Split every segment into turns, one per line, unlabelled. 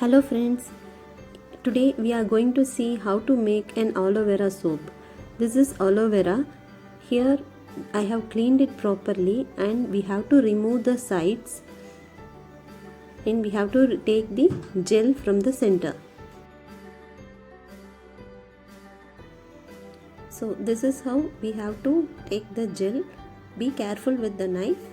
Hello friends, today we are going to see how to make an aloe vera soap. This is aloe vera. Here I have cleaned it properly and we have to remove the sides and we have to take the gel from the center. So this is how we have to take the gel. Be careful with the knife.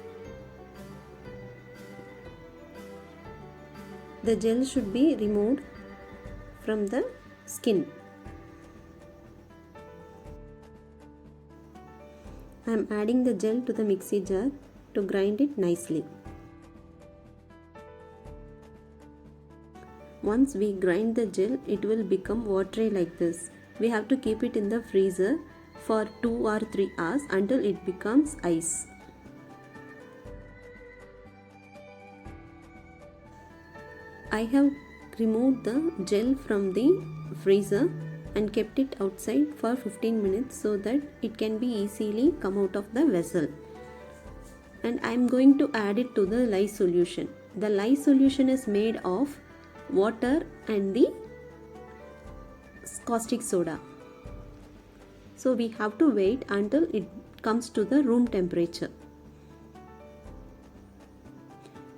The gel should be removed from the skin. I am adding the gel to the mixie jar to grind it nicely. Once we grind the gel, it will become watery like this. We have to keep it in the freezer for 2 or 3 hours until it becomes ice. I have removed the gel from the freezer and kept it outside for 15 minutes so that it can be easily come out of the vessel. And I am going to add it to the lye solution. The lye solution is made of water and the caustic soda. So we have to wait until it comes to the room temperature.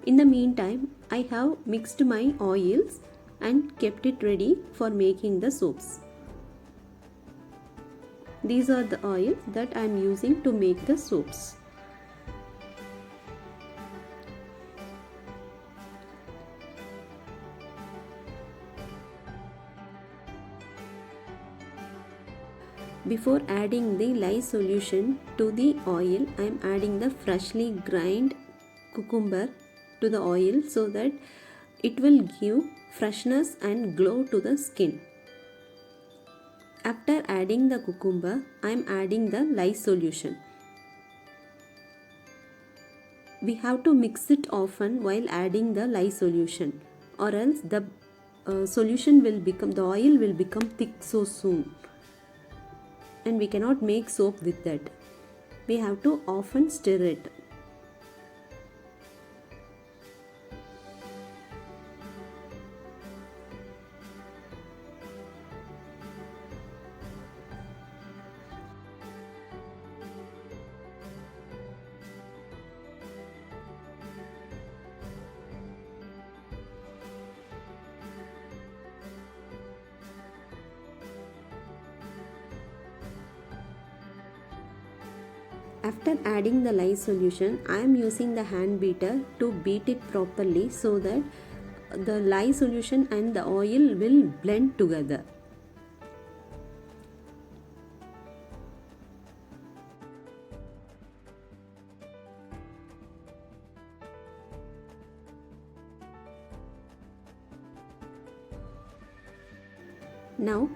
In the meantime, I have mixed my oils and kept it ready for making the soaps. These are the oils that I am using to make the soaps. Before adding the lye solution to the oil, I am adding the freshly ground cucumber to the oil so that it will give freshness and glow to the skin. After adding the cucumber, I am adding the lye solution. We have to mix it often while adding the lye solution, or else the oil will become thick so soon, and we cannot make soap with that. We have to often stir it. After adding the lye solution, I am using the hand beater to beat it properly so that the lye solution and the oil will blend together. Now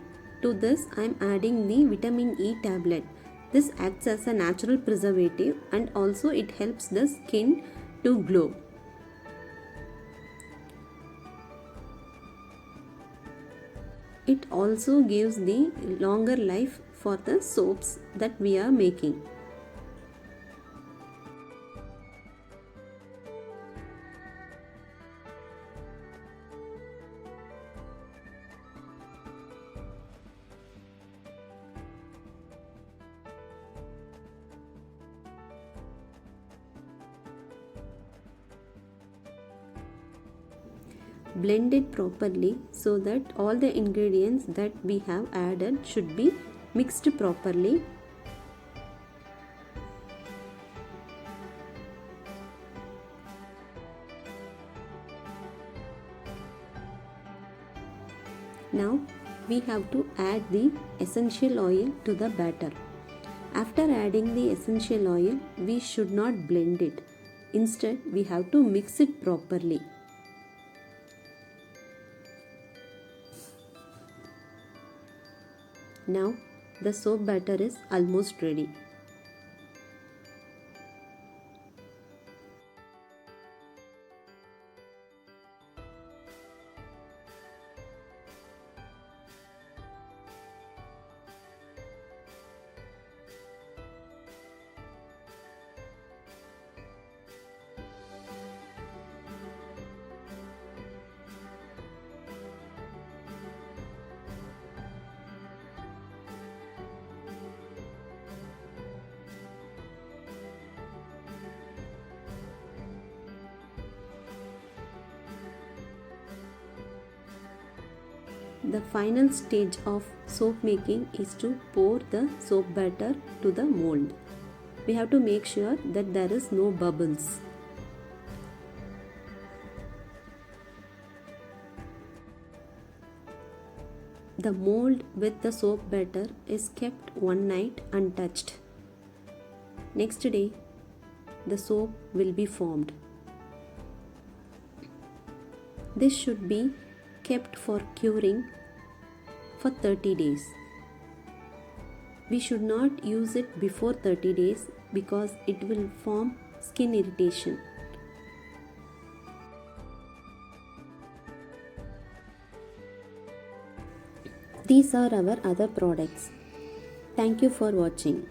to this I am adding the vitamin E tablet. This acts as a natural preservative and also it helps the skin to glow. It also gives the longer life for the soaps that we are making. Blend it properly so that all the ingredients that we have added should be mixed properly. Now we have to add the essential oil to the batter. After adding the essential oil, we should not blend it. Instead, we have to mix it properly. Now the soap batter is almost ready. The final stage of soap making is to pour the soap batter to the mold. We have to make sure that there is no bubbles. The mold with the soap batter is kept one night untouched. Next day, the soap will be formed. This should be kept for curing for 30 days. We should not use it before 30 days because it will form skin irritation. These are our other products. Thank you for watching.